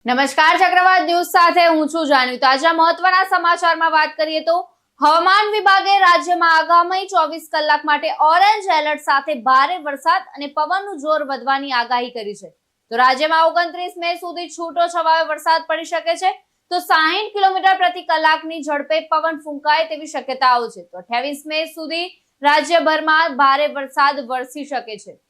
નમસ્કાર, ચક્રવાત ન્યૂઝ સાથે હું છું જાનવી। તો આજે મહત્વના સમાચારમાં વાત કરીએ તો હવામાન વિભાગે રાજ્યમાં આગામી 24 કલાક માટે ઓરેન્જ એલર્ટ સાથે ભારે વરસાદ અને પવનનું જોર વધવાની આગાહી કરી છે। તો રાજ્યમાં 29 મે સુધી છૂટો છવાયો વરસાદ પડી શકે છે। તો 60 કિલોમીટર પ્રતિ કલાકની ઝડપે પવન ફૂંકાય તેવી શક્યતાઓ છે। તો 28 મે સુધી રાજ્યભરમાં ભારે વરસાદ વરસી શકે છે।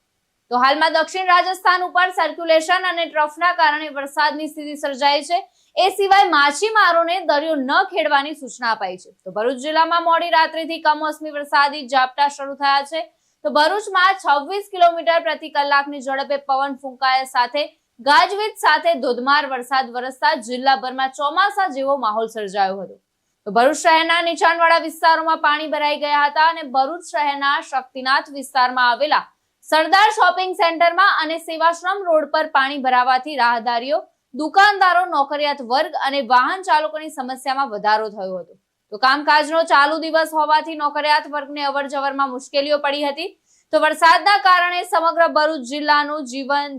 તો હાલમાં દક્ષિણ રાજસ્થાન ઉપર સર્ક્યુલેશન અને ટ્રફના કારણે વરસાદની સ્થિતિ સર્જાઈ છે। એ સિવાય માછીમારોને દરિયો ન ખેડવાની સૂચના અપાઈ છે। તો ભરૂચ જિલ્લામાં મોડી રાત્રિથી કમોસમી વરસાદી ઝાપટા શરૂ થયા છે। તો ભરૂચમાં 26 કિલોમીટર પ્રતિ કલાકની ઝડપે પવન ફૂંકાયા સાથે ગાજવીજ સાથે ધોધમાર વરસાદ વરસતા જિલ્લાભરમાં ચોમાસા જેવો માહોલ સર્જાયો હતો। તો ભરૂચ શહેરના નીચાણવાળા વિસ્તારોમાં પાણી ભરાઈ ગયા હતા અને ભરૂચ શહેરના શક્તિનાથ વિસ્તારમાં આવેલા સરદાર શોપિંગ સેન્ટરમાં અને સેવાશ્રમ રોડ પર પાણી ભરાવાથી રાહદારીઓ, દુકાનદારો, નોકરિયાત વર્ગ અને વાહન ચાલકોની સમસ્યામાં વધારો થયો હતો। તો કામકાજનો ચાલુ દિવસ હોવાથી નોકરિયાત વર્ગને અવરજવરમાં મુશ્કેલીઓ પડી હતી। તો વરસાદના કારણે સમગ્ર ભરૂચ જિલ્લાનું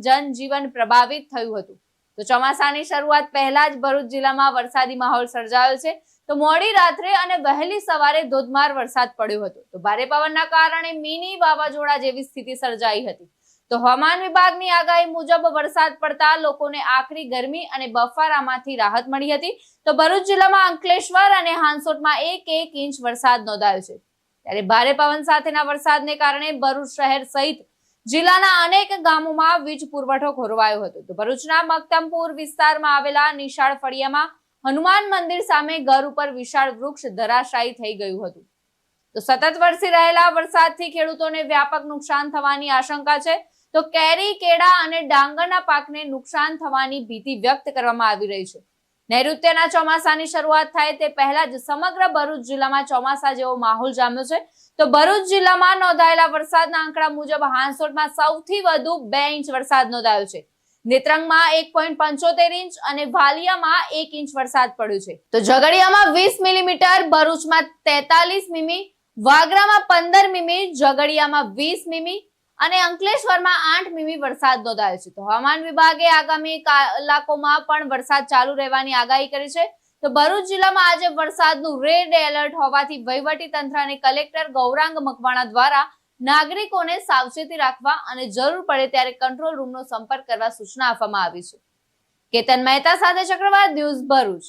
જનજીવન પ્રભાવિત થયું હતું। તો ચોમાસાની શરૂઆત પહેલા જ ભરૂચ જિલ્લામાં વરસાદી માહોલ સર્જાયો છે। તો મોડી રાત્રે અને વહેલી સવારે ધોધમાર વરસાદ પડ્યો હતો। તો ભારે પવનના કારણે મિની વાવાઝોડા જેવી સ્થિતિ સર્જાઈ હતી। તો હવામાન વિભાગની આગાહી મુજબ વરસાદ પડતા લોકોને આકરી ગરમી અને બફારામાંથી રાહત મળી હતી। તો ભરૂચ જિલ્લામાં અંકલેશ્વર અને હાંસોટમાં 1 ઇંચ વરસાદ નોંધાયો છે। ત્યારે ભારે પવન સાથેના વરસાદને કારણે ભરૂચ શહેર સહિત જિલ્લાના અનેક ગામોમાં વીજ પુરવઠો ખોરવાયો હતો। તો ભરૂચના મક્તમપુર વિસ્તારમાં આવેલા નિશાળ ફળિયામાં હનુમાન મંદિર સામે ઘર ઉપર વિશાળ વૃક્ષ ધરાશાયી થઈ ગયું હતું। તો સતત વરસી રહેલા વરસાદથી ખેડૂતોને વ્યાપક નુકસાન થવાની આશંકા છે। તો કેરી, કેળા અને ડાંગરના પાકને નુકસાન થવાની ભીતિ વ્યક્ત કરવામાં આવી રહી છે। નૈઋત્યના ચોમાસાની શરૂઆત થાય તે પહેલા જ સમગ્ર ભરૂચ જિલ્લામાં ચોમાસા જેવો માહોલ જામ્યો છે। તો ભરૂચ જિલ્લામાં નોંધાયેલા વરસાદના આંકડા મુજબ હાંસોટમાં સૌથી વધુ 2 ઇંચ વરસાદ નોંધાયો છે। નેત્રંગમાં 1.75 ઇંચ અને વાલિયામાં 1 ઇંચ વરસાદ પડ્યો છે। તો ઝઘડિયામાં 20 મિલીમીટર, ભરૂચમાં 43 મીમી, વાગરામાં 15 મીમી, ઝઘડિયામાં 20 મીમી અને અંકલેશ્વરમાં 8 મીમી વરસાદ નોંધાયો છે। તો હવામાન વિભાગે આગામી કલાકોમાં પણ વરસાદ ચાલુ રહેવાની આગાહી કરી છે। તો ભરૂચ જિલ્લામાં આજે વરસાદનું રેડ એલર્ટ હોવાથી વહીવટી તંત્ર અને કલેક્ટર ગૌરાંગ મકવાણા દ્વારા નાગરિકોને સાવચેતી રાખવા અને જરૂર પડે ત્યારે કંટ્રોલ રૂમનો સંપર્ક કરવા સૂચના આપવામાં આવી છે। કેતન મહેતા સાથે ચક્રવાત ન્યૂઝ, ભરૂચ।